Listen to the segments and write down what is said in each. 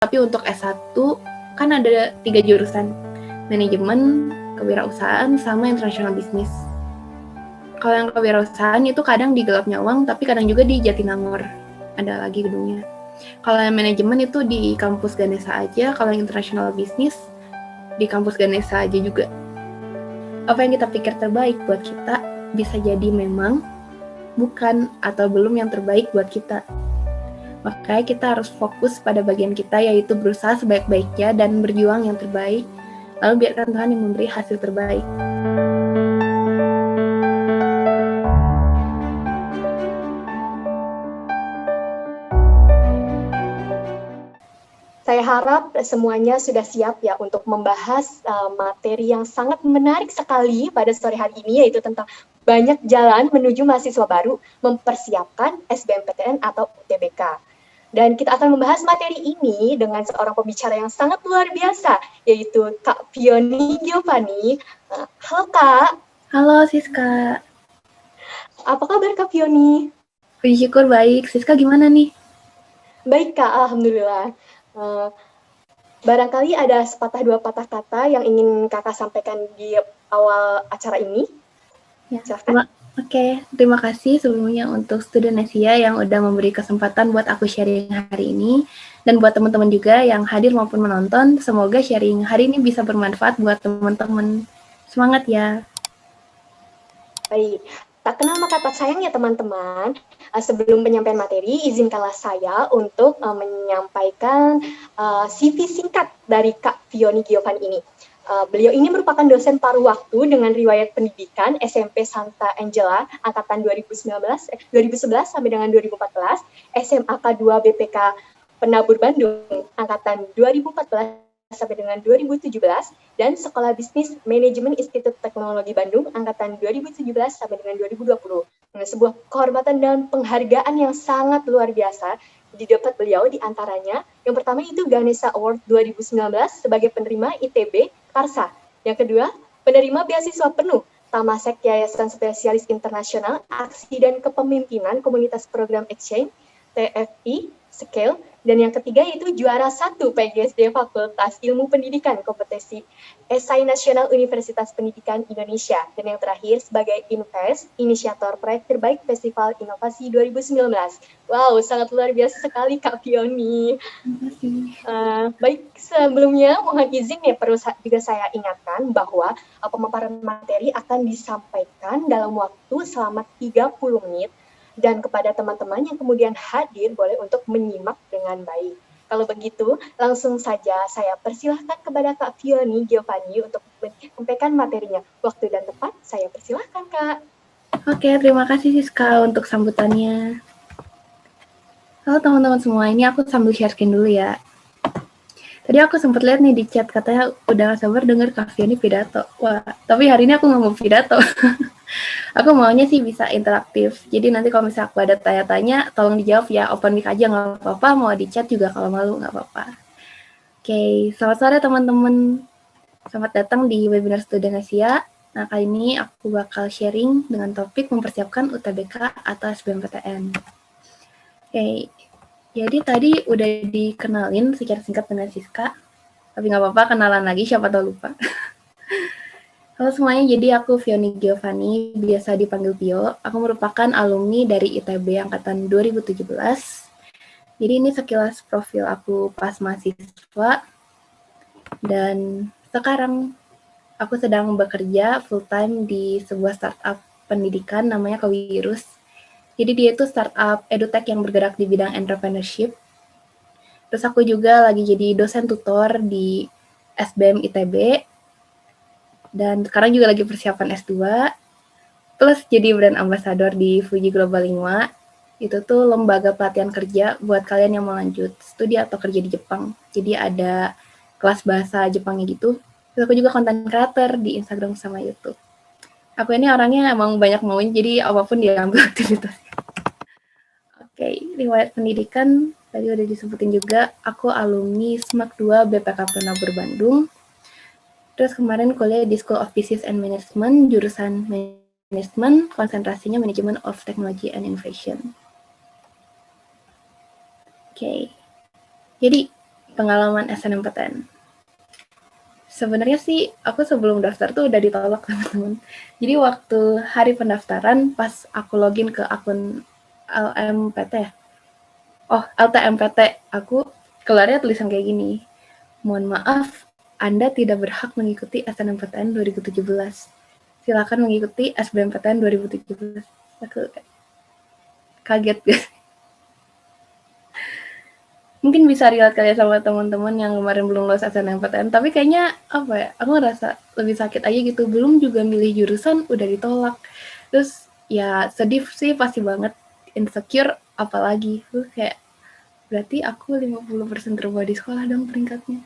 Tapi untuk S1 kan ada 3 jurusan, manajemen, kewirausahaan, sama international business. Kalau yang kewirausahaan itu kadang di Gelap Nyawang, tapi kadang juga di Jatinangor, ada lagi gedungnya. Kalau yang manajemen itu di kampus Ganesha aja, kalau yang international business di kampus Ganesha aja juga. Apa yang kita pikir terbaik buat kita bisa jadi memang bukan atau belum yang terbaik buat kita. Makanya kita harus fokus pada bagian kita, yaitu berusaha sebaik-baiknya dan berjuang yang terbaik, lalu biarkan Tuhan yang memberi hasil terbaik. Saya harap semuanya sudah siap ya untuk membahas materi yang sangat menarik sekali pada sore hari ini, yaitu tentang banyak jalan menuju mahasiswa baru mempersiapkan SBMPTN atau UTBK. Dan kita akan membahas materi ini dengan seorang pembicara yang sangat luar biasa, yaitu Kak Fioni Giovanni. Halo Kak. Halo Siska. Apa kabar Kak Fioni? Puji syukur baik. Siska gimana nih? Baik Kak, Alhamdulillah. Barangkali ada sepatah dua patah kata yang ingin kakak sampaikan di awal acara ini. Ya, Oke, terima kasih sebelumnya untuk Studenesia yang udah memberi kesempatan buat aku sharing hari ini. Dan buat teman-teman juga yang hadir maupun menonton, semoga sharing hari ini bisa bermanfaat buat teman-teman. Semangat ya. Baik, tak kenal maka tak sayang ya teman-teman. Sebelum penyampaian materi, izinkanlah saya untuk menyampaikan CV singkat dari Kak Fioni Giovanni ini. Beliau ini merupakan dosen paruh waktu dengan riwayat pendidikan SMP Santa Angela angkatan 2011 sampai dengan 2014, SMA K2 BPK Penabur Bandung angkatan 2014 sampai dengan 2017, dan Sekolah Bisnis Manajemen Institut Teknologi Bandung angkatan 2017 sampai dengan 2020. Dengan sebuah kehormatan dan penghargaan yang sangat luar biasa didapat beliau, di antaranya yang pertama itu Ganesha Award 2019 sebagai penerima ITB Karsa. Yang kedua, penerima beasiswa penuh Tamasek Yayasan Spesialis Internasional Aksi dan Kepemimpinan Komunitas Program Exchange TFI Scale. Dan yang ketiga yaitu juara 1 PGSD Fakultas Ilmu Pendidikan Kompetisi Esai Nasional Universitas Pendidikan Indonesia. Dan yang terakhir sebagai Invest, inisiator proyek terbaik Festival Inovasi 2019. Wow, sangat luar biasa sekali Kak Fioni. Baik, sebelumnya mohon izin ya, perlu juga saya ingatkan bahwa pemaparan materi akan disampaikan dalam waktu selama 30 menit. Dan kepada teman-teman yang kemudian hadir, boleh untuk menyimak dengan baik. Kalau begitu, langsung saja saya persilahkan kepada Kak Fioni Giovanni untuk menyampaikan materinya. Waktu dan tempat, saya persilahkan, Kak. Oke, terima kasih Siska untuk sambutannya. Halo teman-teman semua, ini aku sambil share screen dulu ya. Tadi aku sempat lihat nih di chat, katanya udah gak sabar denger Kak Fioni pidato. Wah, tapi hari ini aku nggak mau pidato. Aku maunya sih bisa interaktif. Jadi nanti kalau misalnya aku ada tanya-tanya, tolong dijawab ya, open mic aja nggak apa-apa, mau di chat juga kalau malu nggak apa-apa. Oke, selamat sore teman-teman. Selamat datang di webinar Studenesia. Nah, kali ini aku bakal sharing dengan topik mempersiapkan UTBK atau SBMPTN. Oke, jadi tadi udah dikenalin secara singkat dengan Siska, tapi nggak apa-apa, kenalan lagi, siapa tahu lupa. Halo semuanya, jadi aku Fioni Giovanni, biasa dipanggil Pio. Aku merupakan alumni dari ITB angkatan 2017. Jadi ini sekilas profil aku pas mahasiswa. Dan sekarang aku sedang bekerja full-time di sebuah startup pendidikan namanya Kewirus. Jadi dia itu startup edutech yang bergerak di bidang entrepreneurship. Terus aku juga lagi jadi dosen tutor di SBM ITB. Dan sekarang juga lagi persiapan S2, plus jadi brand ambassador di Fuji Global 5. Itu tuh lembaga pelatihan kerja buat kalian yang mau lanjut studi atau kerja di Jepang. Jadi ada kelas bahasa Jepangnya gitu. Terus aku juga content creator di Instagram sama YouTube. Aku ini orangnya emang banyak mauin, jadi apapun diambil aktivitasnya. Oke, riwayat pendidikan tadi udah disebutin juga. Aku alumni SMAK 2 BPK Penabur Bandung. Terus kemarin kuliah di School of Business and Management, jurusan Management, konsentrasinya Management of Technology and Innovation. Oke. Jadi, pengalaman SNMPTN. Sebenarnya sih aku sebelum daftar tuh udah ditolak teman-teman. Jadi waktu hari pendaftaran pas aku login ke akun LMPT ya. Oh, LTMPT, aku keluarnya tulisan kayak gini. Mohon maaf, Anda tidak berhak mengikuti SNMPTN 2017. Silakan mengikuti SBMPTN 2017. Aku kaget guys. Mungkin bisa relate kali ya sama teman-teman yang kemarin belum lulus SNMPTN, tapi kayaknya apa ya, aku ngerasa lebih sakit aja gitu, belum juga milih jurusan udah ditolak. Terus ya sedih sih pasti banget, insecure apalagi. Terus kayak berarti aku 50% terbaik di sekolah dong peringkatnya.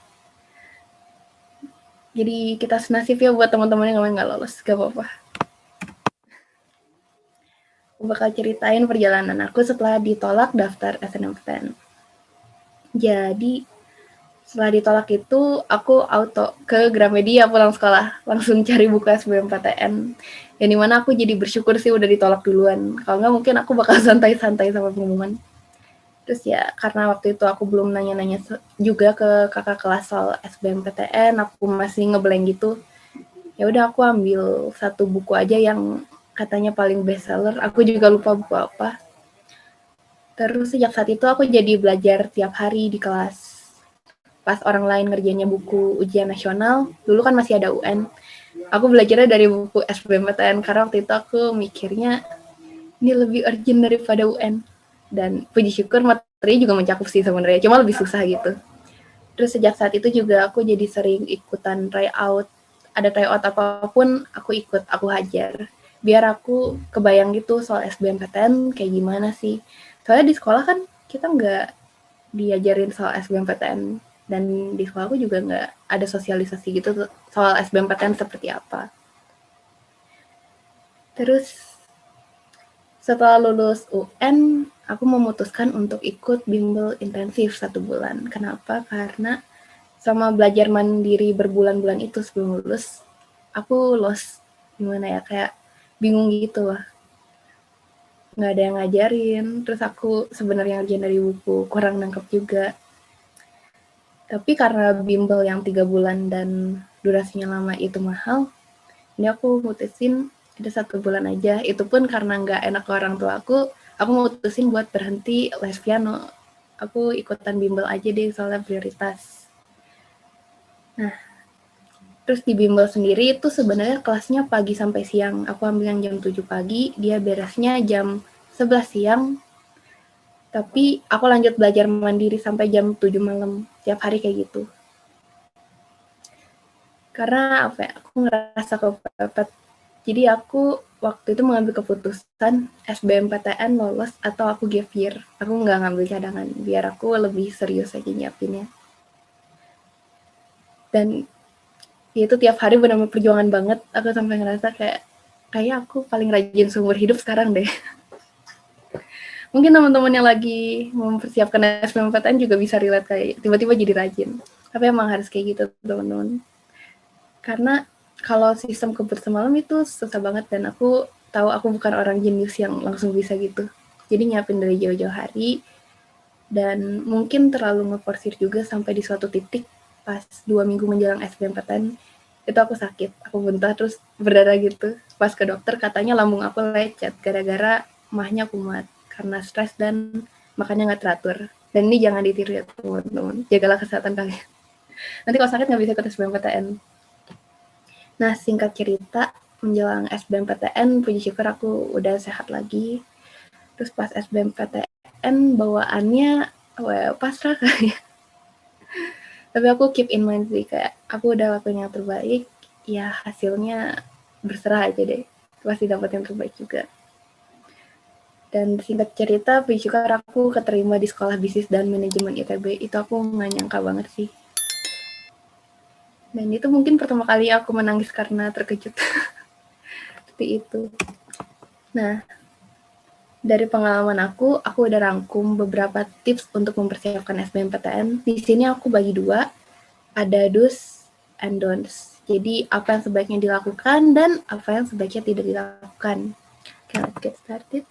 Jadi kita senasib ya buat teman-teman yang nggak lolos, gak apa-apa. Aku bakal ceritain perjalanan aku setelah ditolak daftar SNMPTN. Jadi setelah ditolak itu aku auto ke Gramedia pulang sekolah, langsung cari buku SBMPTN. Yang dimana aku jadi bersyukur sih udah ditolak duluan. Kalau nggak mungkin aku bakal santai-santai sama pengumuman. Terus ya karena waktu itu aku belum nanya-nanya juga ke kakak kelas soal SBMPTN, aku masih ngeblank gitu. Ya udah aku ambil satu buku aja yang katanya paling best seller. Aku juga lupa buku apa. Terus sejak saat itu aku jadi belajar tiap hari di kelas. Pas orang lain ngerjainnya buku ujian nasional, dulu kan masih ada UN. Aku belajarnya dari buku SBMPTN karena waktu itu aku mikirnya ini lebih urgent daripada UN. Dan puji syukur materi juga mencakup sih sebenarnya, cuma lebih susah gitu. Terus sejak saat itu juga aku jadi sering ikutan tryout. Ada tryout apapun aku ikut, aku hajar. Biar aku kebayang gitu soal SBMPTN kayak gimana sih. Soalnya di sekolah kan kita nggak diajarin soal SBMPTN. Dan di sekolah aku juga nggak ada sosialisasi gitu soal SBMPTN seperti apa. Terus setelah lulus UN, aku memutuskan untuk ikut bimbel intensif 1 bulan. Kenapa? Karena sama belajar mandiri berbulan-bulan itu sebelum lulus, aku lost gimana ya, kayak bingung gitu lah. Nggak ada yang ngajarin, terus aku sebenarnya ngerjain dari buku, kurang nangkep juga. Tapi karena bimbel yang 3 bulan dan durasinya lama itu mahal, ini aku mutusin ada 1 bulan aja. Itu pun karena nggak enak ke orang tua aku mutusin buat berhenti les piano. Aku ikutan bimbel aja deh soalnya prioritas. Nah, terus di bimbel sendiri itu sebenarnya kelasnya pagi sampai siang. Aku ambil yang jam 7 pagi, dia beresnya jam 11 siang. Tapi aku lanjut belajar mandiri sampai jam 7 malam. Tiap hari kayak gitu. Karena apa ya, aku ngerasa kepepet. Jadi aku waktu itu mengambil keputusan SBMPTN lolos atau aku gap year. Aku nggak ngambil cadangan, biar aku lebih serius aja nyiapinnya. Dan itu tiap hari benar-benar perjuangan banget. Aku sampai ngerasa kayak aku paling rajin seumur hidup sekarang deh. Mungkin teman-teman yang lagi mempersiapkan SBMPTN juga bisa relate kayak tiba-tiba jadi rajin. Tapi emang harus kayak gitu teman-teman. Karena kalau sistem kebut semalam itu susah banget dan aku tahu aku bukan orang jenius yang langsung bisa gitu. Jadi nyiapin dari jauh-jauh hari dan mungkin terlalu ngeforsir juga sampai di suatu titik pas 2 minggu menjelang SBMPTN itu aku sakit, aku muntah terus berdarah gitu. Pas ke dokter katanya lambung aku lecet gara-gara mahnya kumat karena stres dan makannya nggak teratur. Dan ini jangan ditiru ya teman-teman, jagalah kesehatan kalian. Nanti kalau sakit nggak bisa ikut SBMPTN. Nah, singkat cerita, menjelang SBMPTN, puji syukur aku udah sehat lagi. Terus pas SBMPTN, bawaannya pasrah kali ya. Tapi aku keep in mind sih, kayak aku udah lakuin yang terbaik, ya hasilnya berserah aja deh. Pasti dapat yang terbaik juga. Dan singkat cerita, puji syukur aku keterima di Sekolah Bisnis dan Manajemen ITB. Itu aku nggak nyangka banget sih. Dan itu mungkin pertama kali aku menangis karena terkejut. Seperti itu. Nah, dari pengalaman aku udah rangkum beberapa tips untuk mempersiapkan SBMPTN. Di sini aku bagi 2, ada do's and don'ts. Jadi apa yang sebaiknya dilakukan dan apa yang sebaiknya tidak dilakukan. Okay, let's get started.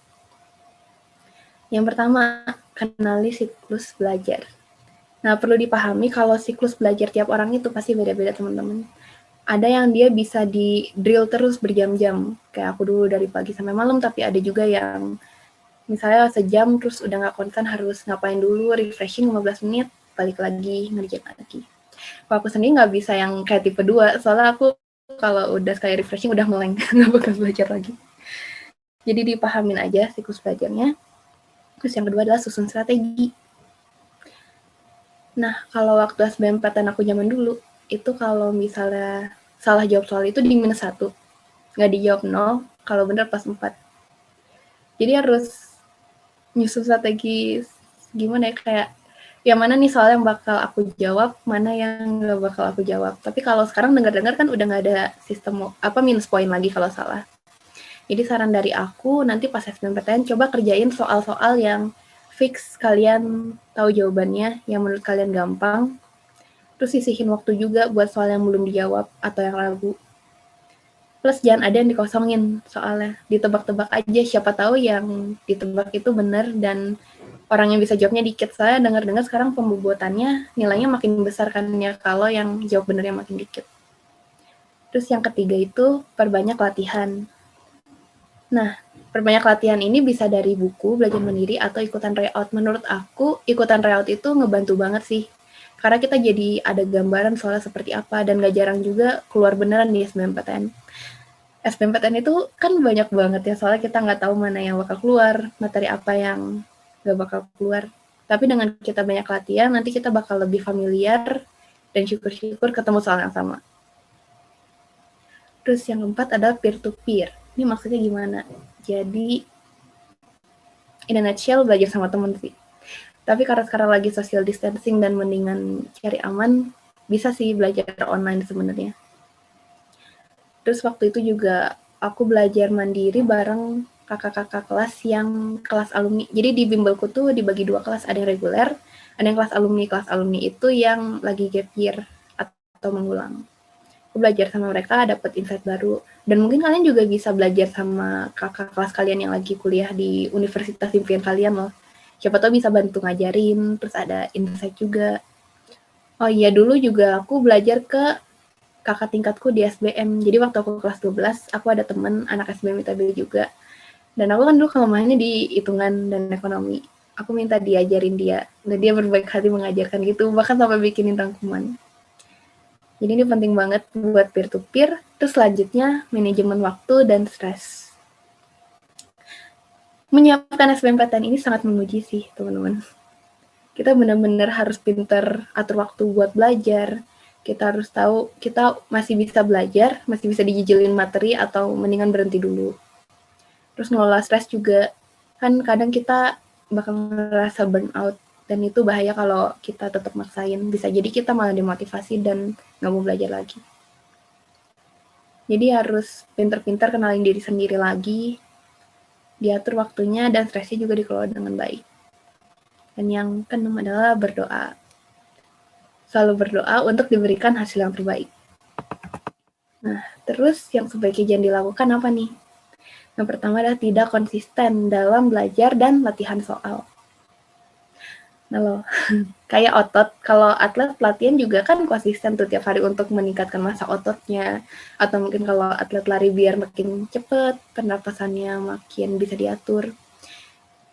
Yang pertama, kenali siklus belajar. Nah, perlu dipahami kalau siklus belajar tiap orang itu pasti beda-beda, teman-teman. Ada yang dia bisa di drill terus berjam-jam, kayak aku dulu dari pagi sampai malam, tapi ada juga yang misalnya sejam terus udah nggak konsen, harus ngapain dulu, refreshing 15 menit, balik lagi, ngerjain lagi. Kalau aku sendiri nggak bisa yang kayak tipe 2, soalnya aku kalau udah sekali refreshing udah meleng, nggak bakal belajar lagi. Jadi dipahamin aja siklus belajarnya. Terus yang kedua adalah susun strategi. Nah, kalau waktu SBMPTN aku zaman dulu, itu kalau misalnya salah jawab soal itu di -1, nggak dijawab 0, kalau bener pas 4. Jadi harus nyusun strategi gimana ya, kayak yang mana nih soal yang bakal aku jawab, mana yang nggak bakal aku jawab. Tapi kalau sekarang dengar-dengar kan udah nggak ada sistem minus poin lagi kalau salah. Jadi saran dari aku, nanti pas SBMPTN coba kerjain soal-soal yang fix kalian tahu jawabannya, yang menurut kalian gampang. Terus sisihin waktu juga buat soal yang belum dijawab atau yang ragu. Plus jangan ada yang dikosongin soalnya. Ditebak-tebak aja, siapa tahu yang ditebak itu benar dan orang yang bisa jawabnya dikit. Saya dengar-dengar sekarang pembobotannya nilainya makin besar kan ya kalau yang jawab benernya makin dikit. Terus yang ketiga itu perbanyak latihan. Nah, perbanyak latihan ini bisa dari buku, belajar mandiri, atau ikutan tryout. Menurut aku, ikutan tryout itu ngebantu banget sih. Karena kita jadi ada gambaran soalnya seperti apa, dan gak jarang juga keluar beneran di SBMPTN. SBMPTN itu kan banyak banget ya, soalnya kita nggak tahu mana yang bakal keluar, materi apa yang nggak bakal keluar. Tapi dengan kita banyak latihan, nanti kita bakal lebih familiar, dan syukur-syukur ketemu soal yang sama. Terus yang keempat adalah peer-to-peer. Ini maksudnya gimana? Jadi, in a nutshell, belajar sama temen sih. Tapi karena sekarang lagi social distancing dan mendingan cari aman, bisa sih belajar online sebenarnya. Terus waktu itu juga aku belajar mandiri bareng kakak-kakak kelas yang kelas alumni. Jadi di bimbelku tuh dibagi 2 kelas, ada yang reguler, ada yang kelas alumni. Kelas alumni itu yang lagi gap year atau mengulang. Aku belajar sama mereka, dapat insight baru. Dan mungkin kalian juga bisa belajar sama kakak kelas kalian yang lagi kuliah di universitas impian kalian loh. Siapa tahu bisa bantu ngajarin, terus ada insight juga. Oh iya, dulu juga aku belajar ke kakak tingkatku di SBM. Jadi waktu aku kelas 12, aku ada temen anak SBM ITB juga. Dan aku kan dulu kelemahannya di hitungan dan ekonomi. Aku minta diajarin dia. Dan dia berbaik hati mengajarkan gitu, bahkan sampai bikinin rangkuman. Jadi ini penting banget buat peer-to-peer. Terus selanjutnya, manajemen waktu dan stres. Menyiapkan SBMPTN ini sangat menguji sih, teman-teman. Kita benar-benar harus pintar atur waktu buat belajar. Kita harus tahu kita masih bisa belajar, masih bisa dijijilin materi, atau mendingan berhenti dulu. Terus ngelola stres juga. Kan kadang kita bakal ngerasa burnout, dan itu bahaya kalau kita tetap maksain. Bisa jadi kita malah demotivasi dan nggak mau belajar lagi. Jadi harus pintar-pintar kenalin diri sendiri lagi, diatur waktunya, dan stresnya juga dikelola dengan baik. Dan yang keenam adalah berdoa. Selalu berdoa untuk diberikan hasil yang terbaik. Nah, terus yang sebaiknya jangan dilakukan apa nih? Yang pertama adalah tidak konsisten dalam belajar dan latihan soal. Nah loh, kayak otot, kalau atlet latihan juga kan konsisten tuh tiap hari untuk meningkatkan massa ototnya. Atau mungkin kalau atlet lari biar makin cepet, pernapasannya makin bisa diatur.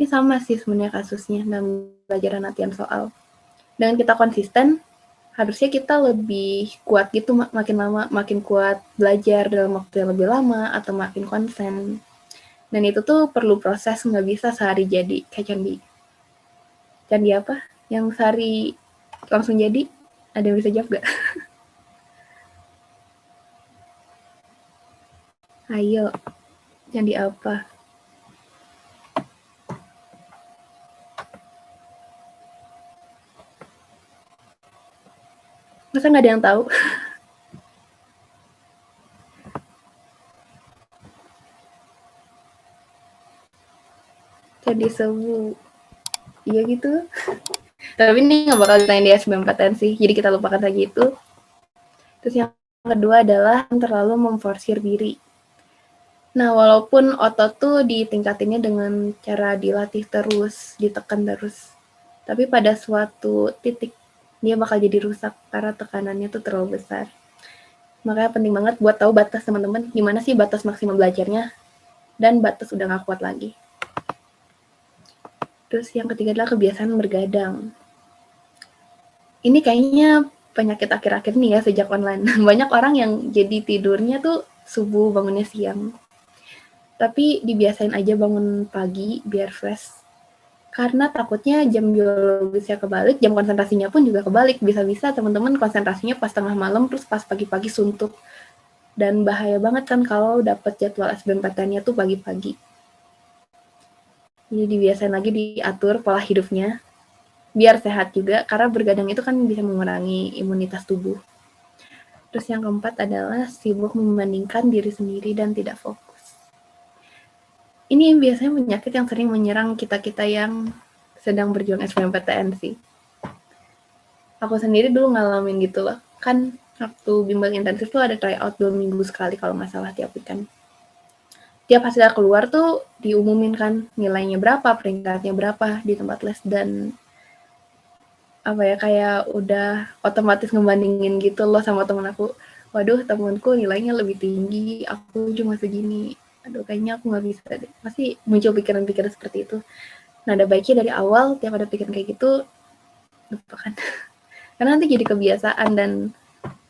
Ini sama sih sebenarnya kasusnya dalam belajar dan latihan soal. Dengan kita konsisten, harusnya kita lebih kuat gitu, makin lama makin kuat belajar dalam waktu yang lebih lama, atau makin konsen. Dan itu tuh perlu proses, nggak bisa sehari jadi. Kayak candi apa? Yang sehari langsung jadi? Ada yang bisa jawab gak? Ayo, candi apa? Masa nggak ada yang tahu? Candi Sewu. Iya gitu. Tapi ini nggak bakal ditanya di SBMPTN sih, jadi kita lupakan saja itu. Terus yang kedua adalah terlalu memforsir diri. Nah, walaupun otot tuh ditingkatinnya dengan cara dilatih terus, ditekan terus. Tapi pada suatu titik, dia bakal jadi rusak karena tekanannya tuh terlalu besar. Makanya penting banget buat tahu batas teman-teman, gimana sih batas maksimal belajarnya, dan batas udah gak kuat lagi. Terus yang ketiga adalah kebiasaan bergadang. Ini kayaknya penyakit akhir-akhir nih ya sejak online. Banyak orang yang jadi tidurnya tuh subuh, bangunnya siang. Tapi dibiasain aja bangun pagi biar fresh. Karena takutnya jam biologisnya kebalik, jam konsentrasinya pun juga kebalik. Bisa-bisa teman-teman konsentrasinya pas tengah malam, terus pas pagi-pagi suntuk. Dan bahaya banget kan kalau dapat jadwal SBMPTN-nya tuh pagi-pagi. Jadi dibiasain lagi diatur pola hidupnya, biar sehat juga, karena bergadang itu kan bisa mengurangi imunitas tubuh. Terus yang keempat adalah sibuk membandingkan diri sendiri dan tidak fokus. Ini biasanya penyakit yang sering menyerang kita-kita yang sedang berjuang SBMPTN sih. Aku sendiri dulu ngalamin gitu loh. Kan waktu bimbel intensif tuh ada tryout 2 minggu sekali kalau nggak salah tiap weekend. Tiap hasilnya keluar tuh diumumin kan nilainya berapa, peringkatnya berapa di tempat les, dan apa ya, kayak udah otomatis ngebandingin gitu loh sama temen aku. Waduh, temenku nilainya lebih tinggi, aku cuma segini. Aduh, kayaknya aku nggak bisa deh. Pasti muncul pikiran-pikiran seperti itu. Nah, ada baiknya dari awal, tiap ada pikiran kayak gitu, lupakan. Karena nanti jadi kebiasaan, dan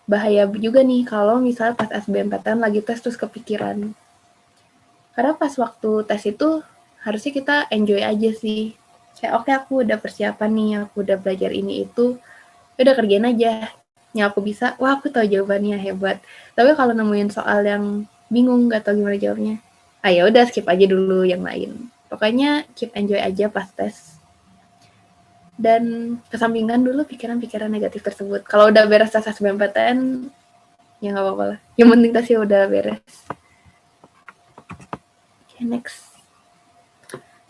bahaya juga nih kalau misalnya pas SBMPTN lagi tes terus kepikiran. Karena pas waktu tes itu harusnya kita enjoy aja sih. Kayak oke, aku udah persiapan nih, aku udah belajar ini itu, udah kerjain aja. Yang aku bisa, wah aku tahu jawabannya, hebat. Tapi kalau nemuin soal yang bingung, gak tahu gimana jawabnya, ya udah skip aja dulu yang lain. Pokoknya keep enjoy aja pas tes. Dan kesampingkan dulu pikiran-pikiran negatif tersebut. Kalau udah beres tes SBMPTN, ya nggak apa-apa lah. Yang penting tesnya udah beres. Okay, next.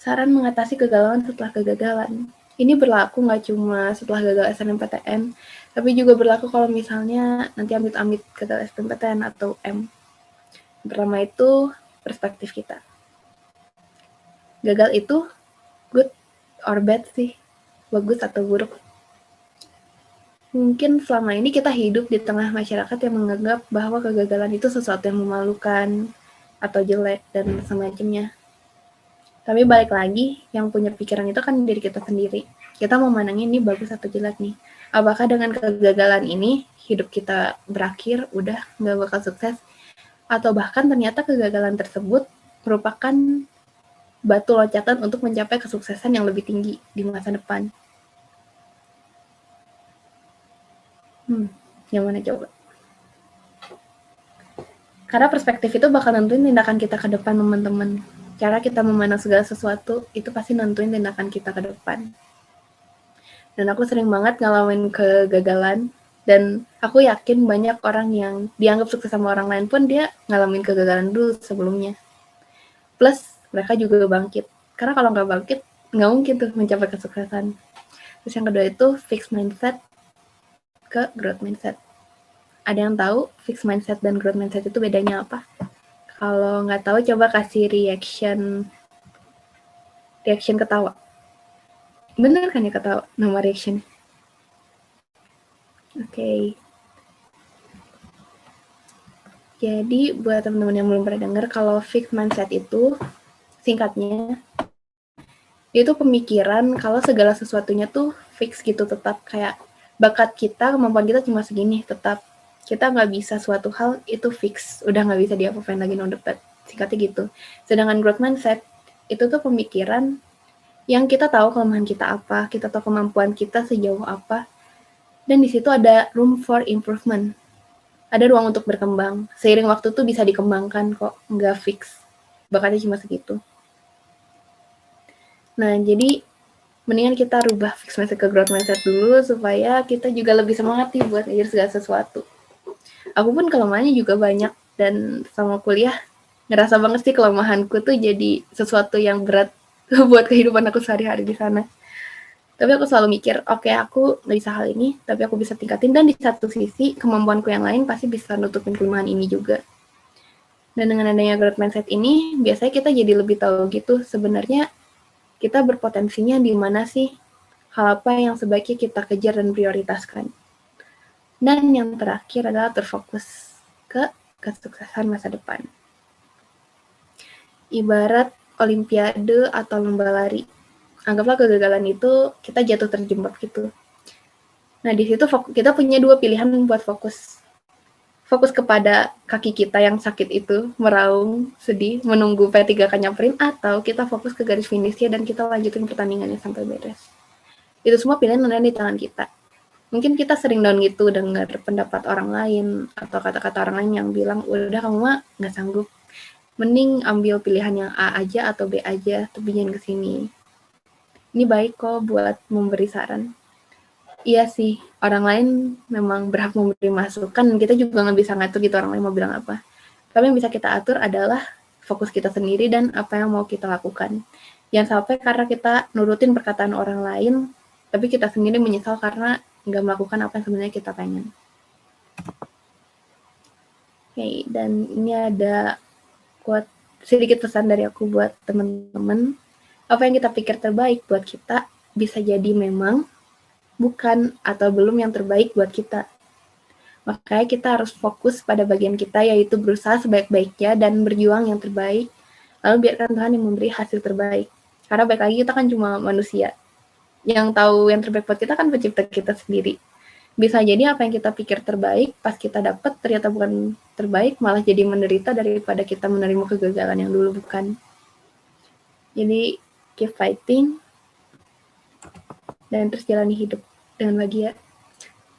Saran mengatasi kegalauan setelah kegagalan. Ini berlaku nggak cuma setelah gagal SNMPTN, tapi juga berlaku kalau misalnya nanti amit-amit gagal SBMPTN atau M. Pertama itu perspektif kita. Gagal itu good or bad sih, bagus atau buruk. Mungkin selama ini kita hidup di tengah masyarakat yang menganggap bahwa kegagalan itu sesuatu yang memalukan atau jelek dan semacamnya. Tapi balik lagi, yang punya pikiran itu kan diri kita sendiri. Kita mau memandangnya ini bagus atau jelek nih. Apakah dengan kegagalan ini, hidup kita berakhir, udah nggak bakal sukses? Atau bahkan ternyata kegagalan tersebut merupakan batu loncatan untuk mencapai kesuksesan yang lebih tinggi di masa depan. Yang mana coba? Karena perspektif itu bakal nentuin tindakan kita ke depan, teman-teman. Cara kita memandang segala sesuatu itu pasti nentuin tindakan kita ke depan. Dan aku sering banget ngalamin kegagalan, dan aku yakin banyak orang yang dianggap sukses sama orang lain pun dia ngalamin kegagalan dulu sebelumnya. Plus mereka juga bangkit. Karena kalau nggak bangkit, nggak mungkin tuh mencapai kesuksesan. Terus yang kedua itu fixed mindset ke growth mindset. Ada yang tahu fixed mindset dan growth mindset itu bedanya apa? Kalau nggak tahu, coba kasih reaction ketawa. Bener kan ya ketawa nama reaction? Oke. Jadi buat teman-teman yang belum pernah dengar, kalau fixed mindset itu singkatnya itu pemikiran kalau segala sesuatunya tuh fix gitu, tetap kayak bakat kita, kemampuan kita cuma segini, tetap kita nggak bisa suatu hal itu fix, udah nggak bisa diapa-apain lagi, no debat. Singkatnya gitu. Sedangkan growth mindset itu tuh pemikiran yang kita tahu kelemahan kita apa, kita tahu kemampuan kita sejauh apa, dan di situ ada room for improvement. Ada ruang untuk berkembang. Seiring waktu tuh bisa dikembangkan kok, nggak fix. Bakatnya cuma segitu. Nah, jadi mendingan kita rubah fixed mindset ke growth mindset dulu supaya kita juga lebih semangat nih buat ngejar segala sesuatu. Aku pun kelemahannya juga banyak, dan sama kuliah ngerasa banget sih kelemahanku tuh jadi sesuatu yang berat buat kehidupan aku sehari-hari di sana. Tapi aku selalu mikir, oke, aku nggak bisa hal ini, tapi aku bisa tingkatin, dan di satu sisi kemampuanku yang lain pasti bisa nutupin kelemahan ini juga. Dan dengan adanya growth mindset ini, biasanya kita jadi lebih tahu gitu sebenarnya kita berpotensinya di mana sih, hal apa yang sebaiknya kita kejar dan prioritaskan. Dan yang terakhir adalah terfokus ke kesuksesan masa depan. Ibarat olimpiade atau lomba lari. Anggaplah kegagalan itu kita jatuh terjebak gitu. Nah, di situ kita punya dua pilihan buat fokus. Fokus kepada kaki kita yang sakit itu, meraung, sedih, menunggu P3K nyamperin, atau kita fokus ke garis finishnya dan kita lanjutin pertandingannya sampai beres. Itu semua pilihan ada di tangan kita. Mungkin kita sering down gitu dengar pendapat orang lain atau kata-kata orang lain yang bilang, udah kamu mah nggak sanggup. Mending ambil pilihan yang A aja atau B aja, tapi jangan kesini. Ini baik kok buat memberi saran. Iya sih, orang lain memang berhak memberi masukan, kita juga nggak bisa ngatur gitu orang lain mau bilang apa. Tapi yang bisa kita atur adalah fokus kita sendiri dan apa yang mau kita lakukan. Jangan sampai karena kita nurutin perkataan orang lain, tapi kita sendiri menyesal karena nggak melakukan apa yang sebenarnya kita pengen. Oke, dan ini ada quote sedikit pesan dari aku buat teman-teman. Apa yang kita pikir terbaik buat kita bisa jadi memang bukan atau belum yang terbaik buat kita. Makanya kita harus fokus pada bagian kita, yaitu berusaha sebaik-baiknya dan berjuang yang terbaik, lalu biarkan Tuhan yang memberi hasil terbaik. Karena baik lagi kita kan cuma manusia. Yang tahu yang terbaik buat kita kan pencipta kita sendiri. Bisa jadi apa yang kita pikir terbaik, pas kita dapat ternyata bukan terbaik, malah jadi menderita daripada kita menerima kegagalan yang dulu bukan. Jadi, keep fighting, dan terus jalani hidup dengan bahagia.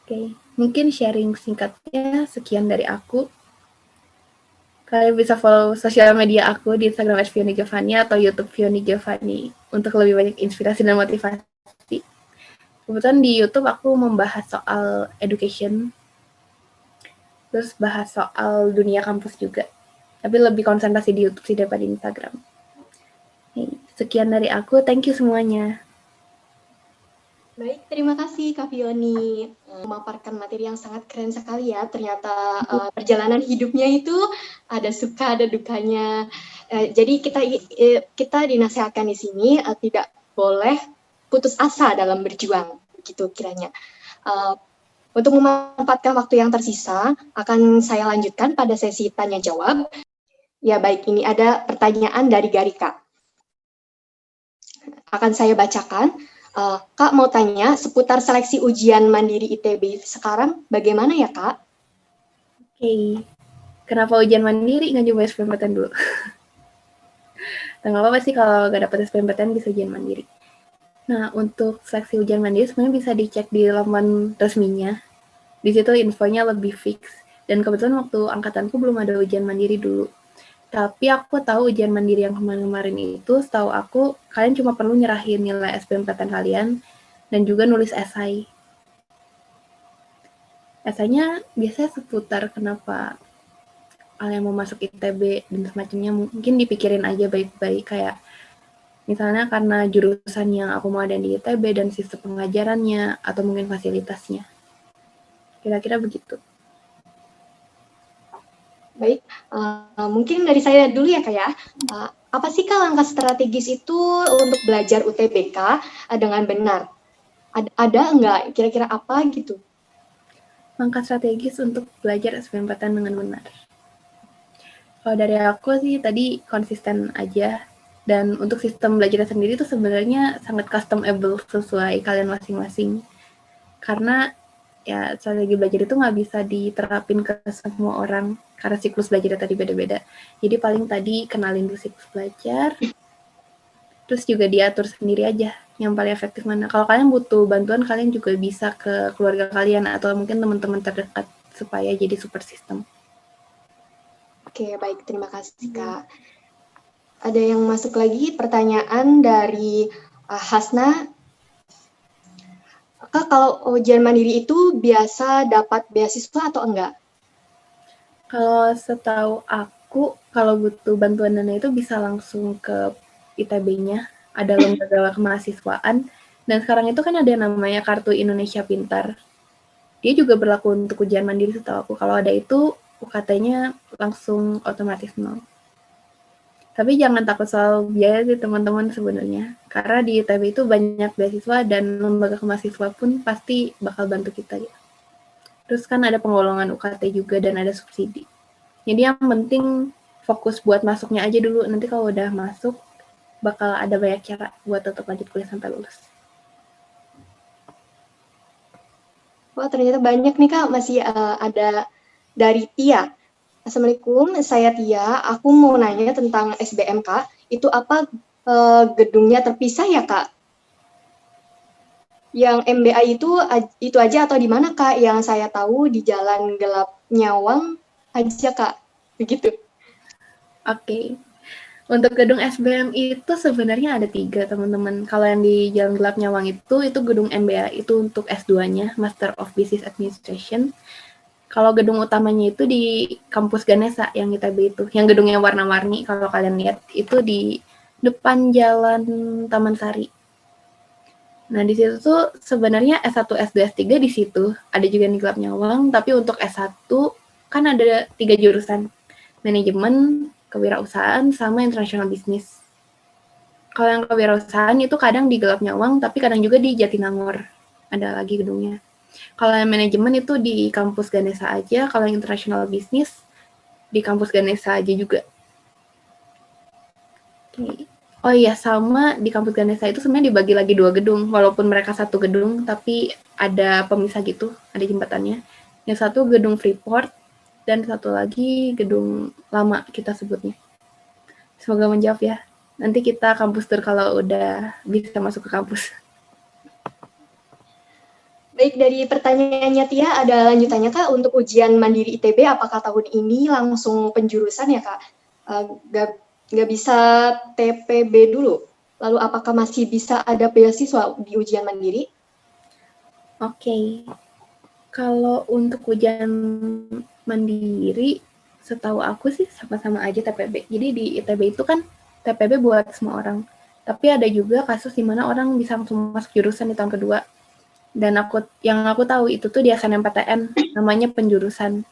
Oke, mungkin sharing singkatnya sekian dari aku. Kalian bisa follow sosial media aku di Instagram @fionigiovanni atau YouTube Fioni Giovanni untuk lebih banyak inspirasi dan motivasi. Kebetulan di YouTube aku membahas soal education, terus bahas soal dunia kampus juga. Tapi lebih konsentrasi di YouTube sih daripada di Instagram. Sekian dari aku, thank you semuanya. Baik, terima kasih Kak Fioni memaparkan materi yang sangat keren sekali ya. Ternyata perjalanan hidupnya itu ada suka, ada dukanya. Jadi kita dinasihatkan di sini tidak boleh putus asa dalam berjuang, begitu kiranya. Untuk memanfaatkan waktu yang tersisa, akan saya lanjutkan pada sesi tanya jawab. Ya baik, ini ada pertanyaan dari Garika. Akan saya bacakan. Kak mau tanya seputar seleksi ujian mandiri ITB sekarang bagaimana ya Kak? Oke, kenapa ujian mandiri nggak coba SBMPTN dulu? Nggak apa-apa sih kalau nggak dapet SBMPTN bisa ujian mandiri. Nah, untuk seleksi ujian mandiri sebenarnya bisa dicek di laman resminya. Di situ infonya lebih fix. Dan kebetulan waktu angkatanku belum ada ujian mandiri dulu. Tapi aku tahu ujian mandiri yang kemarin-kemarin itu, setahu aku, kalian cuma perlu nyerahin nilai SBMPTN kalian dan juga nulis esai. Esainya biasanya seputar kenapa kalian mau masuk ITB dan semacamnya. Mungkin dipikirin aja baik-baik, kayak misalnya karena jurusan yang aku mau ada di ITB dan sistem pengajarannya, atau mungkin fasilitasnya. Kira-kira begitu. Baik, mungkin dari saya dulu ya Kak ya. Apa sih Kak langkah strategis itu untuk belajar UTBK dengan benar? Ada enggak kira-kira apa gitu? Langkah strategis untuk belajar SBMPTN dengan benar. Kalau dari aku sih tadi konsisten aja. Dan untuk sistem belajar sendiri itu sebenarnya sangat customable sesuai kalian masing-masing. Karena ya strategi belajar itu nggak bisa diterapin ke semua orang karena siklus belajarnya tadi beda-beda. Jadi paling tadi kenalin dulu siklus belajar, terus juga diatur sendiri aja yang paling efektif mana. Kalau kalian butuh bantuan, kalian juga bisa ke keluarga kalian atau mungkin teman-teman terdekat supaya jadi support system. Oke, baik, terima kasih Kak. Ada yang masuk lagi pertanyaan dari Hasna. Kak, kalau ujian mandiri itu biasa dapat beasiswa atau enggak? Kalau setahu aku, kalau butuh bantuan dana itu bisa langsung ke ITB-nya, ada lembaga kemahasiswaan, dan sekarang itu kan ada yang namanya Kartu Indonesia Pintar. Dia juga berlaku untuk ujian mandiri setahu aku. Kalau ada itu, UKT-nya langsung otomatis nol. Tapi jangan takut soal biaya sih teman-teman sebenarnya. Karena di ITB itu banyak beasiswa dan lembaga kemahasiswa pun pasti bakal bantu kita ya. Terus kan ada penggolongan UKT juga dan ada subsidi. Jadi yang penting fokus buat masuknya aja dulu. Nanti kalau udah masuk bakal ada banyak cara buat tetap lanjut kuliah sampai lulus. Wah, ternyata banyak nih Kak, masih ada dari Tia. Assalamualaikum, saya Tia. Aku mau nanya tentang SBM Kak. Itu apa gedungnya terpisah ya Kak? Yang MBA itu aja atau di mana Kak? Yang saya tahu di Jalan Gelap Nyawang aja Kak. Begitu. Oke. Untuk gedung SBM itu sebenarnya ada 3 teman-teman. Kalau yang di Jalan Gelap Nyawang itu gedung MBA, itu untuk S2-nya, Master of Business Administration. Kalau gedung utamanya itu di kampus Ganesa yang ITB itu, yang gedungnya warna-warni kalau kalian lihat, itu di depan Jalan Taman Sari. Nah, di situ tuh sebenarnya S1, S2, S3 di situ. Ada juga yang di Gelap Nyawang, tapi untuk S1 kan ada 3 jurusan. Manajemen, kewirausahaan, sama international business. Kalau yang kewirausahaan itu kadang di Gelap Nyawang, tapi kadang juga di Jatinangor. Ada lagi gedungnya. Kalau yang manajemen itu di kampus Ganesa aja, kalau yang international business di kampus Ganesa aja juga. Oke. Oh iya, sama di kampus Ganesa itu sebenarnya dibagi lagi 2 gedung, walaupun mereka satu gedung, tapi ada pemisah gitu, ada jembatannya. Yang satu gedung Freeport, dan satu lagi gedung lama kita sebutnya. Semoga menjawab ya. Nanti kita kampus tour kalau udah bisa masuk ke kampus. Baik, dari pertanyaannya Tia, ada lanjutannya Kak, untuk ujian mandiri ITB, apakah tahun ini langsung penjurusan ya Kak? Nggak bisa TPB dulu? Lalu apakah masih bisa ada beasiswa di ujian mandiri? Oke. Kalau untuk ujian mandiri, setahu aku sih sama-sama aja TPB. Jadi di ITB itu kan TPB buat semua orang. Tapi ada juga kasus di mana orang bisa langsung masuk jurusan di tahun kedua. Dan yang aku tahu itu tuh di SNMPTN, namanya penjurusan.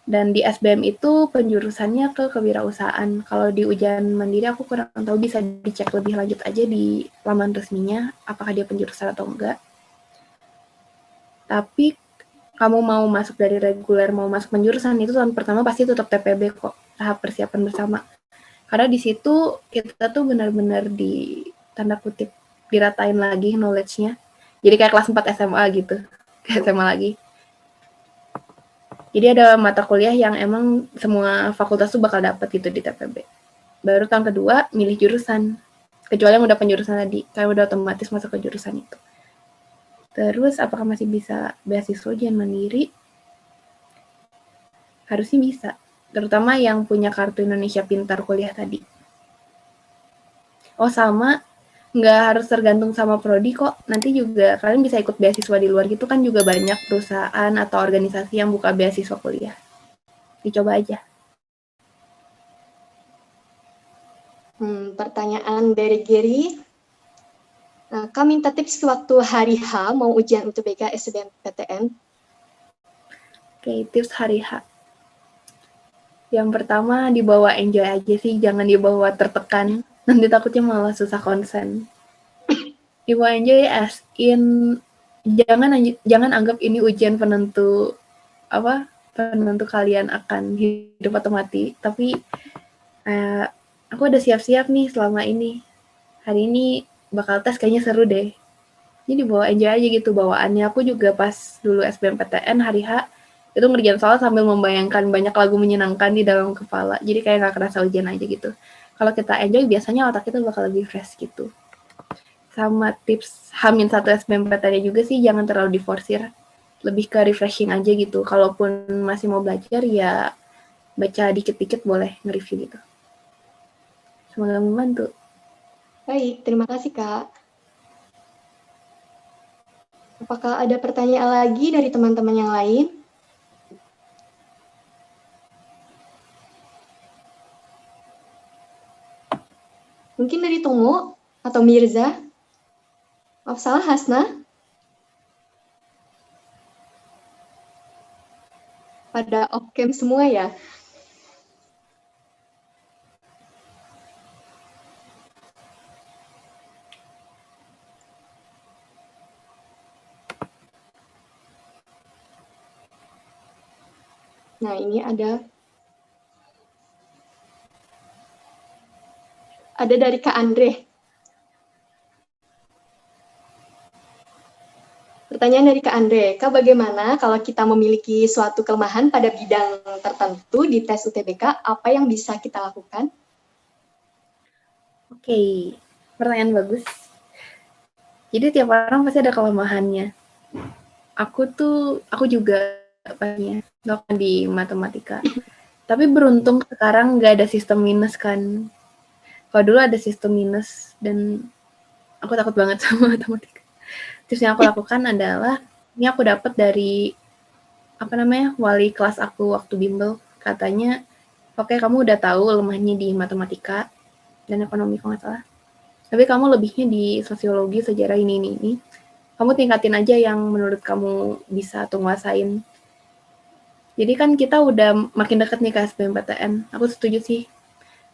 Dan di SBM itu penjurusannya ke kewirausahaan. Kalau di ujian mandiri aku kurang tahu, bisa dicek lebih lanjut aja di laman resminya, apakah dia penjurusan atau enggak. Tapi kamu mau masuk dari reguler, mau masuk penjurusan, itu tahun pertama pasti tetap TPB kok, tahap persiapan bersama. Karena di situ kita tuh benar-benar di tanda kutip diratain lagi knowledge-nya. Jadi kayak kelas 4 SMA gitu, kayak SMA lagi. Jadi ada mata kuliah yang emang semua fakultas tuh bakal dapet gitu di TPB. Baru tahun kedua milih jurusan. Kecuali yang udah penjurusan tadi, kayak udah otomatis masuk ke jurusan itu. Terus apakah masih bisa beasiswa ujian mandiri? Harusnya bisa. Terutama yang punya kartu Indonesia Pintar kuliah tadi. Oh sama, nggak harus tergantung sama prodi kok. Nanti juga kalian bisa ikut beasiswa di luar gitu kan, juga banyak perusahaan atau organisasi yang buka beasiswa kuliah. Dicoba aja. Pertanyaan dari Gary. Kami minta tips waktu hari H mau ujian UTBK SBMPTN. Oke, tips hari H. Yang pertama, dibawa enjoy aja sih, jangan dibawa tertekan. Nanti takutnya malah susah konsen. Dibawa enjoy as in jangan anggap ini ujian penentu penentu kalian akan hidup atau mati. Tapi aku udah siap-siap nih selama ini. Hari ini bakal tes kayaknya seru deh. Jadi bawa enjoy aja gitu bawaannya. Aku juga pas dulu SBMPTN hari H itu ngerjain soal sambil membayangkan banyak lagu menyenangkan di dalam kepala. Jadi kayak nggak kerasa ujian aja gitu. Kalau kita enjoy biasanya otak kita bakal lebih fresh gitu. Sama tips H-1 SBMPTN juga sih jangan terlalu diforsir. Lebih ke refreshing aja gitu. Kalaupun masih mau belajar ya baca dikit-dikit boleh nge-review gitu. Semoga membantu. Baik, terima kasih Kak. Apakah ada pertanyaan lagi dari teman-teman yang lain? Mungkin dari Tomo atau Mirza? Maaf salah, Hasna? Pada off-cam semua ya? Nah, ini ada dari Kak Andre. Pertanyaan dari Kak Andre, Kak, bagaimana kalau kita memiliki suatu kelemahan pada bidang tertentu di tes UTBK, apa yang bisa kita lakukan? Oke, pertanyaan bagus. Jadi tiap orang pasti ada kelemahannya. Aku juga pastinya di matematika. Tapi beruntung sekarang nggak ada sistem minus kan. Kalau dulu ada sistem minus dan aku takut banget sama matematika. Terus yang aku lakukan adalah ini aku dapat dari wali kelas aku waktu bimbel. Katanya, oke, kamu udah tahu lemahnya di matematika dan ekonomi kalau nggak salah. Tapi kamu lebihnya di sosiologi, sejarah ini. Kamu tingkatin aja yang menurut kamu bisa atau nguasain. Jadi kan kita udah makin deket nih ke SBMPTN. Aku setuju sih.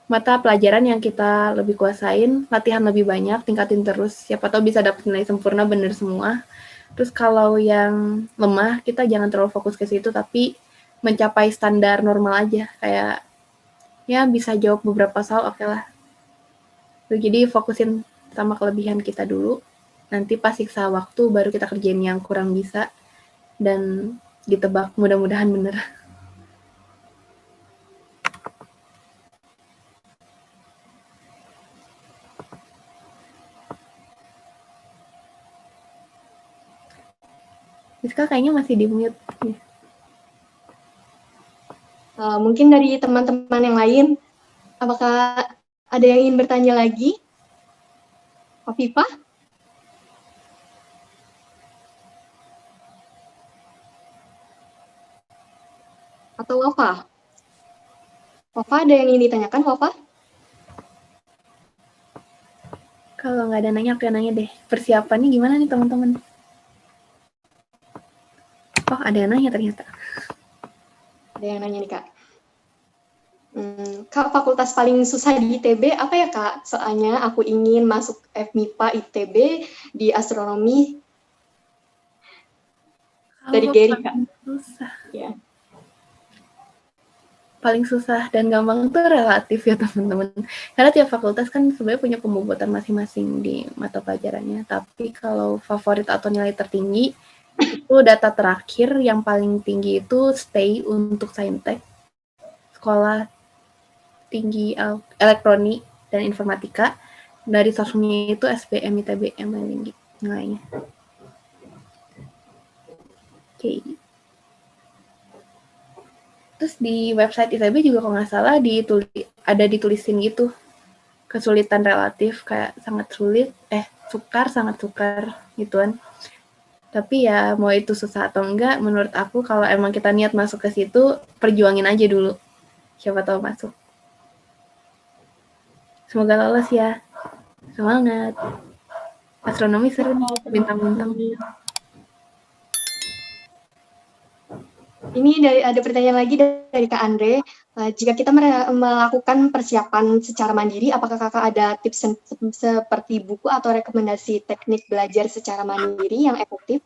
Mata pelajaran yang kita lebih kuasain, latihan lebih banyak, tingkatin terus. Siapa tahu bisa dapet nilai sempurna bener semua. Terus kalau yang lemah, kita jangan terlalu fokus ke situ, tapi mencapai standar normal aja. Kayak, ya bisa jawab beberapa soal, oke lah. Jadi fokusin sama kelebihan kita dulu. Nanti pas siksa waktu, baru kita kerjain yang kurang bisa. Dan ditebak, mudah-mudahan bener. Rizka kayaknya masih di mute. Mungkin dari teman-teman yang lain, apakah ada yang ingin bertanya lagi? Afifah? Atau Wafa? Wafa, ada yang ingin ditanyakan, Wafa? Kalau nggak ada nanya, aku yang nanya deh. Persiapannya gimana nih teman-teman? Oh, ada yang nanya ternyata. Ada yang nanya nih, Kak. Kak, fakultas paling susah di ITB apa ya, Kak? Soalnya aku ingin masuk FMIPA ITB di astronomi. Dari Gary, Kak. Susah. Ya. Paling susah dan gampang itu relatif ya teman-teman. Karena tiap fakultas kan sebenarnya punya pembobotan masing-masing di mata pelajarannya. Tapi kalau favorit atau nilai tertinggi, itu data terakhir yang paling tinggi itu stay untuk Saintek. Sekolah tinggi elektronik dan informatika. Dari sosumnya itu SBM ITB yang paling tinggi nilainya. Oke. Terus di website ITB juga kalau nggak salah ada ditulisin gitu kesulitan relatif kayak sangat sulit, sukar, sangat sukar gituan. Tapi ya mau itu susah atau enggak, menurut aku kalau emang kita niat masuk ke situ, perjuangin aja dulu. Siapa tahu masuk. Semoga lolos ya. Semangat. Astronomi seru nih, bintang-bintang. Ini ada pertanyaan lagi dari Kak Andre. Jika kita melakukan persiapan secara mandiri, apakah Kakak ada tips seperti buku atau rekomendasi teknik belajar secara mandiri yang efektif?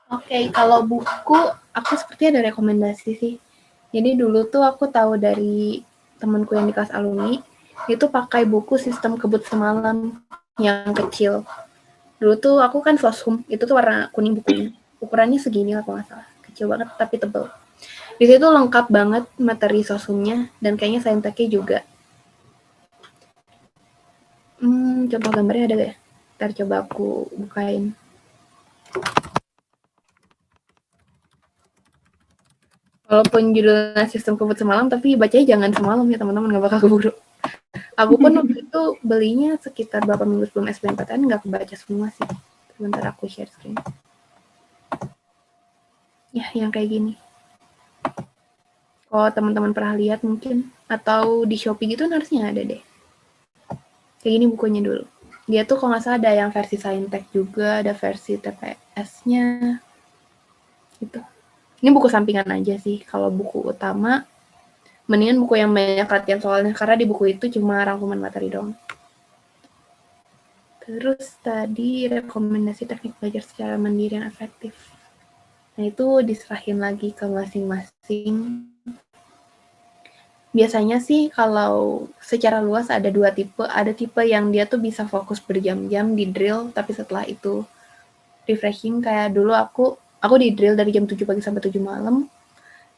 Oke, kalau buku, aku seperti ada rekomendasi sih. Jadi dulu tuh aku tahu dari temanku yang di kelas alumni, itu pakai buku sistem kebut semalam yang kecil. Dulu tuh aku kan soshum, itu tuh warna kuning bukunya. Ukurannya segini lah kalau nggak salah. Kecil banget tapi tebel. Di situ lengkap banget materi soshumnya dan kayaknya sainteknya juga. Coba gambarnya ada gak ya? Ntar coba aku bukain. Walaupun judulnya sistem kebut semalam, tapi bacanya jangan semalam ya teman-teman, nggak bakal keburu. Aku pun waktu itu belinya sekitar beberapa minggu sebelum SBMPTN, nggak kebaca semua sih. Sebentar aku share screen. Ya, yang kayak gini. Kalau teman-teman pernah lihat mungkin, atau di Shopee gitu harusnya ada deh. Kayak gini bukunya dulu. Dia tuh kalau nggak salah ada yang versi Saintek juga, ada versi TPS-nya. Gitu. Ini buku sampingan aja sih. Kalau buku utama, mendingan buku yang banyak latihan soalnya, karena di buku itu cuma rangkuman materi doang. Terus tadi rekomendasi teknik belajar secara mandiri yang efektif. Nah itu diserahin lagi ke masing-masing Biasanya sih kalau secara luas ada 2 tipe, ada tipe yang dia tuh bisa fokus berjam-jam di drill, tapi setelah itu refreshing. Kayak dulu aku di drill dari jam 7 pagi sampai 7 malam,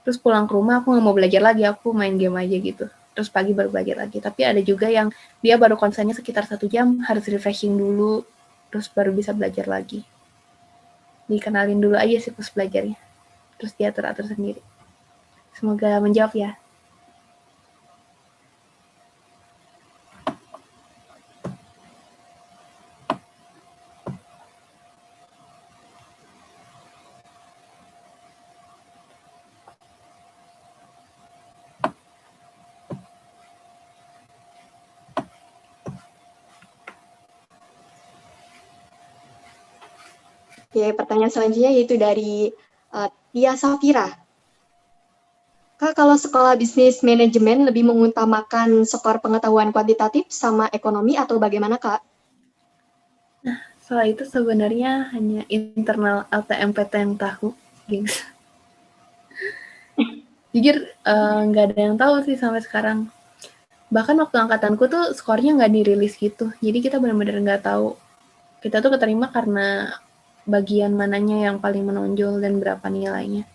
terus pulang ke rumah aku nggak mau belajar lagi, aku main game aja gitu. Terus pagi baru belajar lagi. Tapi ada juga yang dia baru konsennya sekitar 1 jam, harus refreshing dulu, terus baru bisa belajar lagi. Dikenalin dulu aja siklus belajarnya, terus dia atur-atur sendiri. Semoga menjawab ya. Oke, pertanyaan selanjutnya yaitu dari Tia Safira. Kak, kalau sekolah bisnis manajemen lebih mengutamakan skor pengetahuan kuantitatif sama ekonomi atau bagaimana, Kak? Soal itu sebenarnya hanya internal LTMPT yang tahu, gengs. Jujur nggak ada yang tahu sih sampai sekarang. Bahkan waktu angkatanku tuh skornya nggak dirilis gitu. Jadi kita benar-benar nggak tahu. Kita tuh keterima karena bagian mananya yang paling menonjol dan berapa nilainya.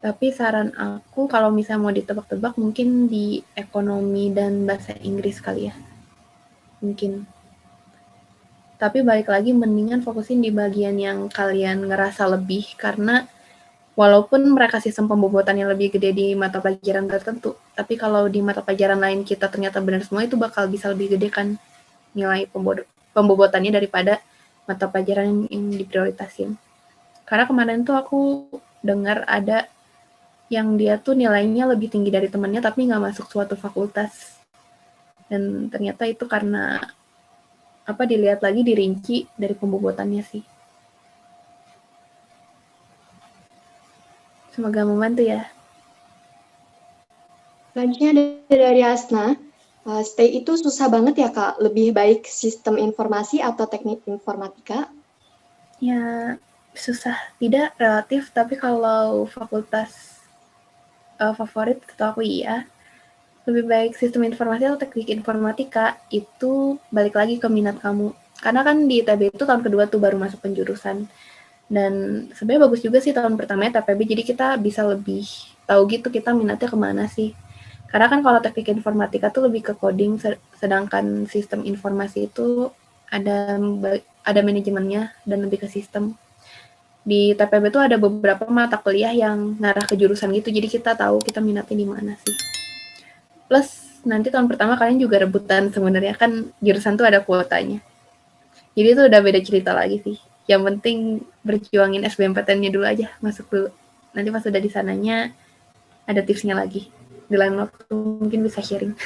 Tapi saran aku kalau misalnya mau ditebak-tebak mungkin di ekonomi dan bahasa Inggris kali ya. Mungkin. Tapi balik lagi mendingan fokusin di bagian yang kalian ngerasa lebih karena walaupun mereka sistem pembobotannya lebih gede di mata pelajaran tertentu, tapi kalau di mata pelajaran lain kita ternyata benar semua itu bakal bisa lebih gede kan nilai pembobotannya daripada mata pelajaran yang diprioritasin. Karena kemarin tuh aku dengar ada yang dia tuh nilainya lebih tinggi dari temannya tapi nggak masuk suatu fakultas. Dan ternyata itu karena dilihat lagi dirinci dari pembobotannya sih. Semoga membantu ya. Selanjutnya dari Hasna, stay itu susah banget ya, Kak? Lebih baik sistem informasi atau teknik informatika? Ya, susah tidak relatif, tapi kalau fakultas favorit atau aku iya, lebih baik sistem informasi atau teknik informatika itu balik lagi ke minat kamu. Karena kan di ITB itu tahun kedua tuh baru masuk penjurusan. Dan sebenarnya bagus juga sih tahun pertamanya TPB, jadi kita bisa lebih tahu gitu kita minatnya kemana sih. Karena kan kalau teknik informatika tuh lebih ke coding, sedangkan sistem informasi itu ada manajemennya dan lebih ke sistem. Di TPB tuh ada beberapa mata kuliah yang ngarah ke jurusan gitu, jadi kita tahu kita minatnya di mana sih. Plus nanti tahun pertama kalian juga rebutan sebenarnya kan jurusan tuh ada kuotanya. Jadi itu udah beda cerita lagi sih. Yang penting berjuangin SBMPTN-nya dulu aja, masuk dulu. Nanti pas udah di sananya ada tipsnya lagi. Di lain waktu mungkin bisa sharing.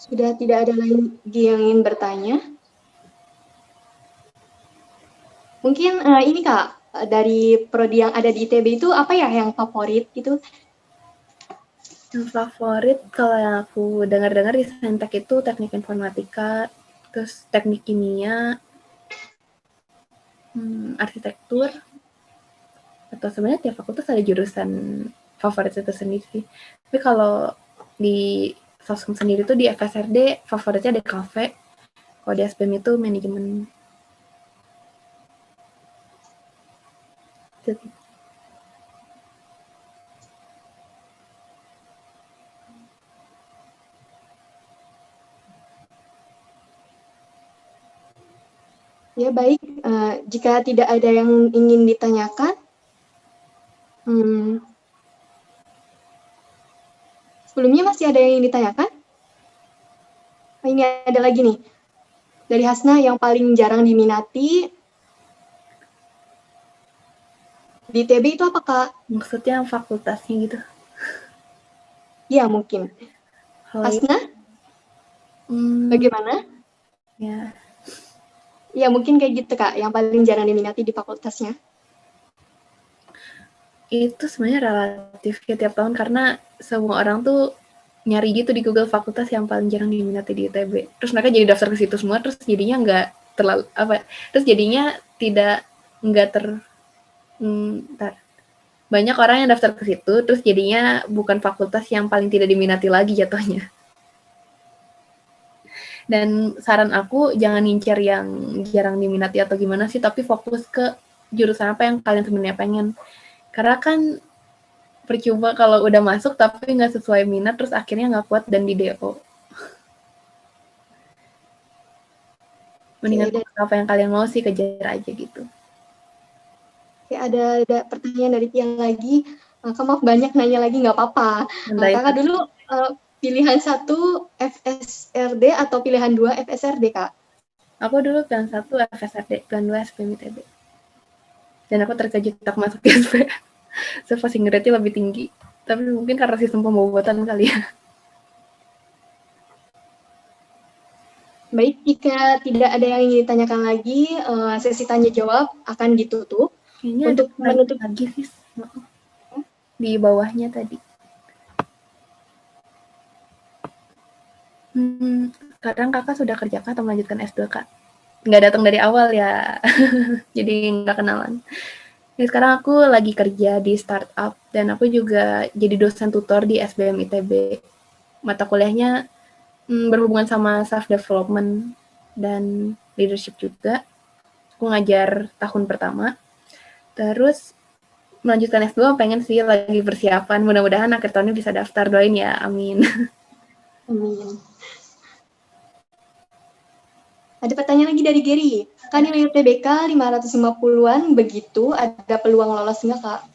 Sudah tidak ada lagi yang ingin bertanya? Mungkin ini Kak, dari prodi yang ada di ITB itu apa ya yang favorit gitu? Yang favorit kalau yang aku dengar-dengar di Saintek itu teknik informatika, terus teknik kimia, arsitektur, atau sebenarnya tiap fakultas ada jurusan favorit itu sendiri sih. Tapi kalau di Sosum sendiri tuh di FSRD favoritnya DKV, kalau di SBM itu manajemen. Ya baik, jika tidak ada yang ingin ditanyakan, sebelumnya masih ada yang ingin ditanyakan? Oh, ini ada lagi nih, dari Hasna yang paling jarang diminati di ITB itu apa Kak? Maksudnya fakultasnya gitu. Iya mungkin. Hasna, bagaimana? Ya. Ya mungkin kayak gitu Kak, yang paling jarang diminati di fakultasnya. Itu sebenarnya relatif ya tiap tahun karena semua orang tuh nyari gitu di Google fakultas yang paling jarang diminati di ITB. Terus mereka jadi daftar ke situ semua, terus jadinya nggak terlalu terus jadinya tidak nggak banyak orang yang daftar ke situ, terus jadinya bukan fakultas yang paling tidak diminati lagi jatuhnya. Dan saran aku jangan ngincer yang jarang diminati atau gimana sih, tapi fokus ke jurusan apa yang kalian sebenarnya pengen. Karena kan percuma kalau udah masuk tapi nggak sesuai minat, terus akhirnya nggak kuat dan di DO. Mendingan fokus apa yang kalian mau sih, kejar aja gitu. Oke, ada pertanyaan dari Tia lagi. Kak, maaf banyak nanya lagi, nggak apa-apa. Kakak dulu pilihan 1 FSRD atau pilihan 2 FSRD, Kak? Aku dulu pilihan 1 FSRD, pilihan 2 SBM ITB. Dan aku terkejut tak masuk di SBM. So, passing rate-nya lebih tinggi. Tapi mungkin karena sistem pembobotan kali ya. Baik, jika tidak ada yang ingin ditanyakan lagi, sesi tanya jawab akan ditutup. Kayaknya untuk ada menutup lagi sih di bawahnya tadi. Sekarang kakak sudah kerja kah atau melanjutkan S2 kak? Nggak datang dari awal ya, jadi nggak kenalan. Jadi sekarang aku lagi kerja di startup dan aku juga jadi dosen tutor di SBM ITB. Mata kuliahnya berhubungan sama self development dan leadership juga. Aku ngajar tahun pertama. Terus melanjutkan S2 pengen sih, lagi persiapan. Mudah-mudahan akhir tahun ini bisa daftar, doain ya, amin. Amin. Ada pertanyaan lagi dari Gary. Kan nilai UTBK 550-an begitu, ada peluang lolos nggak, Kak?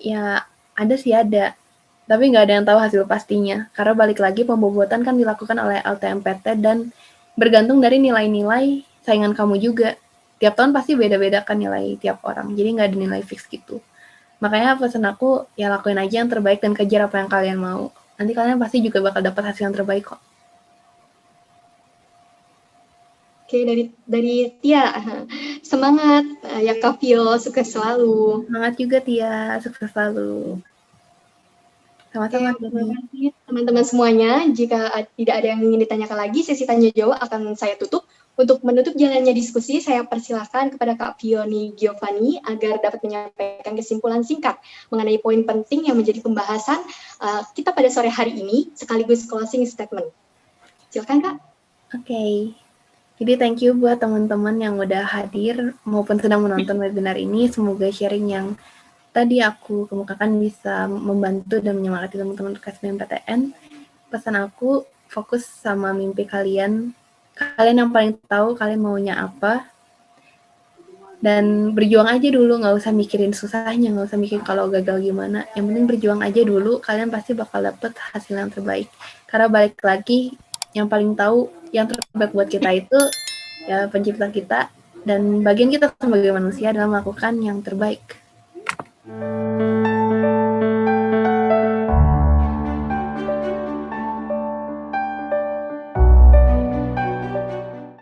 Ya, ada sih ada. Tapi nggak ada yang tahu hasil pastinya. Karena balik lagi pembobotan kan dilakukan oleh LTMPT dan bergantung dari nilai-nilai saingan kamu juga. Tiap tahun pasti beda-beda kan nilai tiap orang. Jadi nggak ada nilai fix gitu. Makanya pesan aku, ya lakuin aja yang terbaik dan kejar apa yang kalian mau. Nanti kalian pasti juga bakal dapat hasil yang terbaik kok. Oke, dari Tia. Semangat ya Kak Vio, sukses selalu. Semangat juga Tia, sukses selalu. Sama-sama. Oke, terima kasih teman-teman semuanya. Jika tidak ada yang ingin ditanyakan lagi, sesi tanya jawab akan saya tutup. Untuk menutup jalannya diskusi, saya persilahkan kepada Kak Vioni Giovanni agar dapat menyampaikan kesimpulan singkat mengenai poin penting yang menjadi pembahasan kita pada sore hari ini, sekaligus closing statement. Silakan, Kak. Oke. Jadi thank you buat teman-teman yang udah hadir maupun sedang menonton webinar ini. Semoga sharing yang tadi aku kemukakan bisa membantu dan menyemangati teman-teman SBMPTN. Pesan aku, fokus sama mimpi kalian. Kalian yang paling tahu kalian maunya apa. Dan berjuang aja dulu, nggak usah mikirin susahnya, nggak usah mikir kalau gagal gimana. Yang penting berjuang aja dulu, kalian pasti bakal dapet hasil yang terbaik. Karena balik lagi, yang paling tahu yang terbaik buat kita itu ya pencipta kita, dan bagian kita sebagai manusia adalah melakukan yang terbaik.